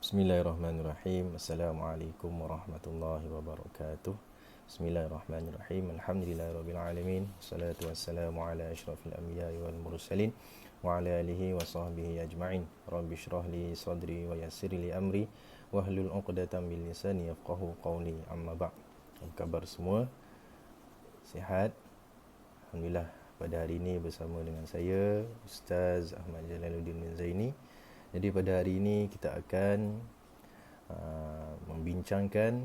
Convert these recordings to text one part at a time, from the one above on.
Bismillahirrahmanirrahim. Assalamualaikum warahmatullahi wabarakatuh. Bismillahirrahmanirrahim. Alhamdulillahirabbil alamin. Wassalatu wassalamu ala asyrafil anbiya'i wal mursalin wa ala alihi wa sahbihi ajma'in. Rabbi shrah li sadri wa yassir li amri wahlul 'uqdatam min lisani yafqahu qawli. Amma ba'd. Apa khabar semua? Sihat? Alhamdulillah. Pada hari ini bersama dengan saya Ustaz Ahmad Jalaluddin bin Zaini. Jadi pada hari ini kita akan membincangkan,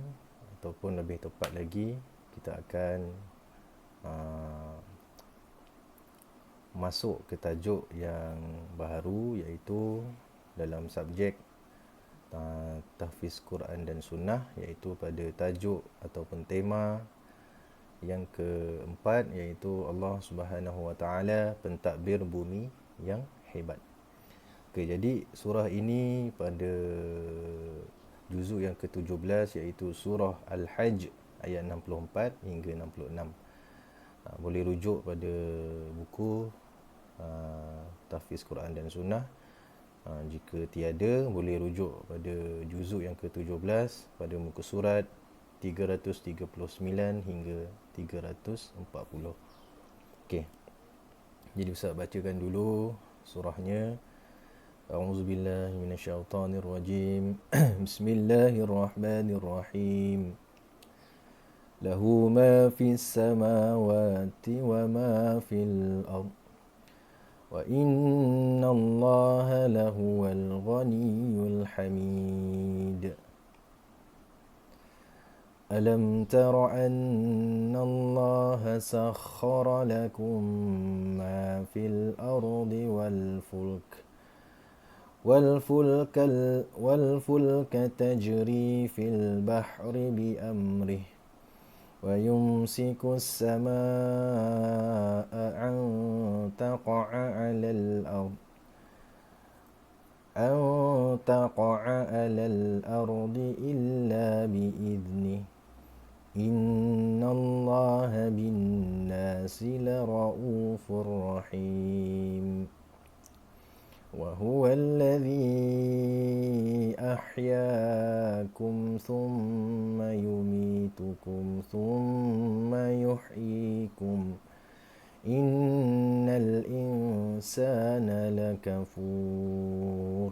ataupun lebih tepat lagi kita akan masuk ke tajuk yang baru, iaitu dalam subjek tahfiz Quran dan Sunnah, iaitu pada tajuk ataupun tema yang keempat, iaitu Allah Subhanahu Wa Taala pentadbir bumi yang hebat. Okay, jadi surah ini pada juzuk yang ke-17, iaitu surah Al-Hajj ayat 64 hingga 66. Boleh rujuk pada buku tahfiz Quran dan Sunnah. Jika tiada, boleh rujuk pada juzuk yang ke-17 pada muka surat 339 hingga 340. Okey. Jadi Ustaz bacakan dulu surahnya. A'udzubillahi minasyaitonirrajim. Bismillahirrahmanirrahim. Lahu ma fis samawati wa ma fil ard. Wa innallaha lahuwal ghaniyyul hamid. Alam tara anna Allaha sakhkhara lakum ma fil ardi wal fulk والفلك تجري في البحر بأمره ويمسك السماء أن تقع على الأرض إلا بإذنه إن الله بالناس لرؤوف رحيم وهو الذي أحياكم ثم يميتكم ثم يحييكم إن الإنسان لكفور.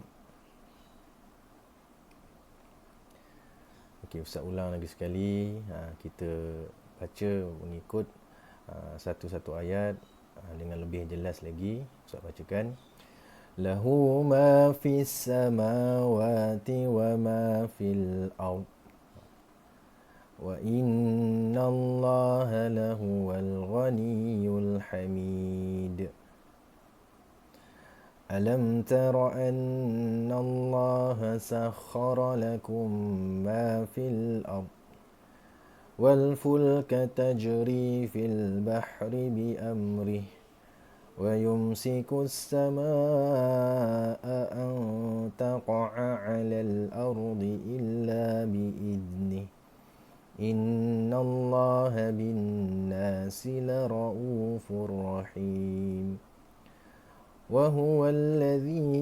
Okey, Ustaz ulang lagi sekali. Kita baca mengikut satu-satu ayat dengan lebih jelas lagi. Ustaz bacakan. Lahu ma fis samawati wa ma fil ard. Wa innallaha lahuwal ghaniyyul hamid. Alam tara anna Allaha sakhkhara lakum ma fil ard wal fulka tajri fil bahri bi amrihi ويمسك السماء أن تقع على الأرض إلا بإذنه إن الله بالناس لرؤوف رحيم وهو الذي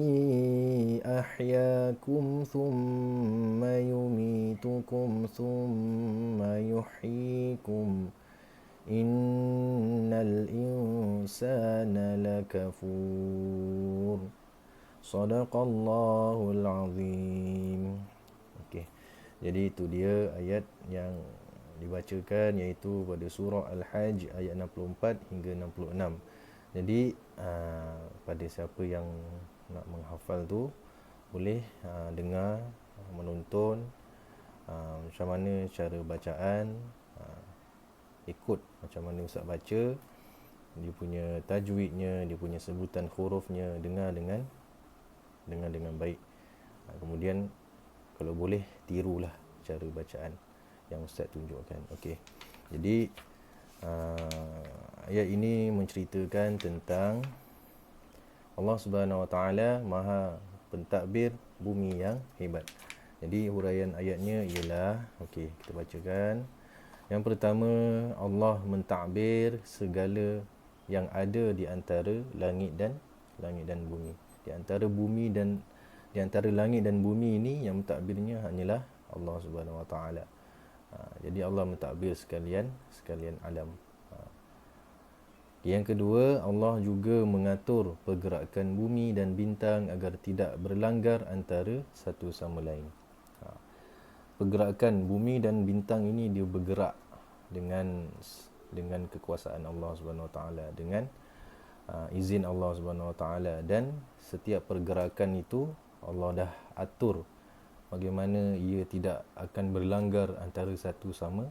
أحياكم ثم يميتكم ثم يحييكم Innal insana lakafur. Sadaqallahul azim. Okey. Jadi itu dia ayat yang dibacakan, iaitu pada surah Al-Hajj ayat 64 hingga 66. Jadi pada siapa yang nak menghafal tu boleh dengar, menonton macam mana cara bacaan, ikut macam mana Ustaz baca, dia punya tajwidnya, dia punya sebutan hurufnya, dengar dengan baik. Kemudian kalau boleh tirulah cara bacaan yang Ustaz tunjukkan. Okey. Jadi ayat ini menceritakan tentang Allah Subhanahu Wa Taala Maha pentadbir bumi yang hebat. Jadi huraian ayatnya ialah, okey, kita bacakan. Yang pertama, Allah mentadbir segala yang ada di antara langit dan bumi. Di antara bumi dan di antara langit dan bumi ini yang mentadbirnya hanyalah Allah Subhanahu Wa Taala. Jadi Allah mentadbir sekalian alam. Yang kedua, Allah juga mengatur pergerakan bumi dan bintang agar tidak berlanggar antara satu sama lain. Pergerakan bumi dan bintang ini dia bergerak dengan kekuasaan Allah Subhanahu Wa Taala, dengan izin Allah Subhanahu Wa Taala, dan setiap pergerakan itu Allah dah atur bagaimana ia tidak akan berlanggar antara satu sama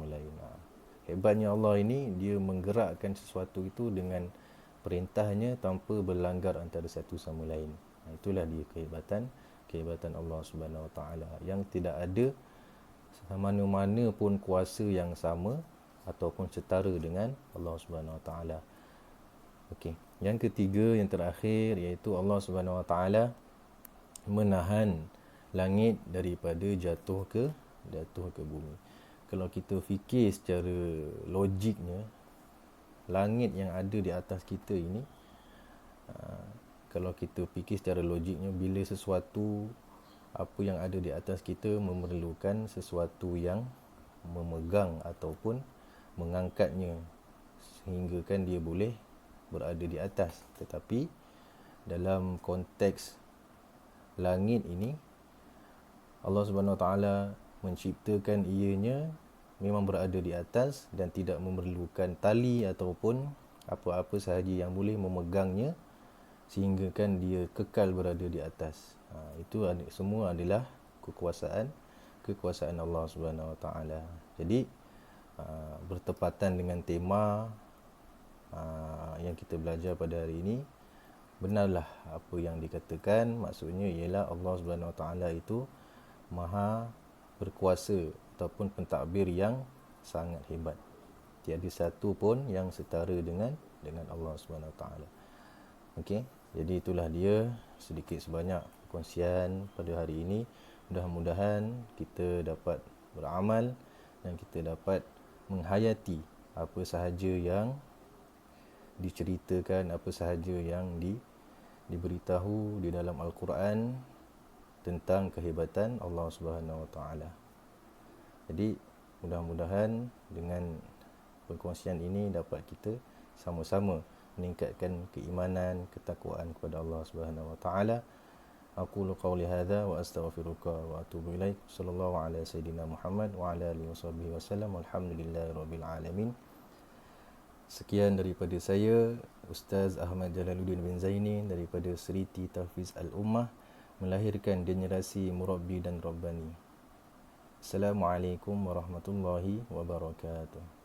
lain. Hebatnya Allah ini, dia menggerakkan sesuatu itu dengan perintahnya tanpa berlanggar antara satu sama lain. Itulah dia kehebatan Allah Subhanahu Wa Taala, yang tidak ada mana-mana pun kuasa yang sama ataupun setara dengan Allah Subhanahu Wa Taala. Okey. Yang ketiga, yang terakhir, iaitu Allah Subhanahu Wa Taala menahan langit daripada jatuh ke bumi. Kalau kita fikir secara logiknya, langit yang ada di atas kita ini, kalau kita fikir secara logiknya, bila sesuatu apa yang ada di atas kita memerlukan sesuatu yang memegang ataupun mengangkatnya sehingga kan dia boleh berada di atas. Tetapi dalam konteks langit ini, Allah Subhanahu Wa Taala menciptakan ianya memang berada di atas dan tidak memerlukan tali ataupun apa-apa sahaja yang boleh memegangnya sehingga kan dia kekal berada di atas. Itu semua adalah kekuasaan Allah Subhanahu Wa Taala. Jadi bertepatan dengan tema yang kita belajar pada hari ini, benarlah apa yang dikatakan. Maksudnya ialah Allah Subhanahu Wa Taala itu maha berkuasa ataupun pentadbir yang sangat hebat. Tiada satu pun yang setara dengan Allah Subhanahu Wa Taala. Okey, jadi itulah dia sedikit sebanyak perkongsian pada hari ini. Mudah-mudahan kita dapat beramal dan kita dapat menghayati apa sahaja yang diceritakan, apa sahaja yang diberitahu di dalam Al-Quran tentang kehebatan Allah Subhanahu Wa Taala. Jadi mudah-mudahan dengan perkongsian ini dapat kita sama-sama meningkatkan keimanan, ketakwaan kepada Allah Subhanahu Wa Taala. Aqulu qawli hadza wa astaghfiruka wa atubu ilaik. Sallallahu ala sayidina Muhammad wa ala alihi wasallam. Walhamdulillahirabbil alamin. Sekian daripada saya, Ustaz Ahmad Jalaluddin bin Zaini daripada Seriti Tahfiz Al-Ummah, melahirkan generasi murabbi dan rabbani. Assalamualaikum warahmatullahi wabarakatuh.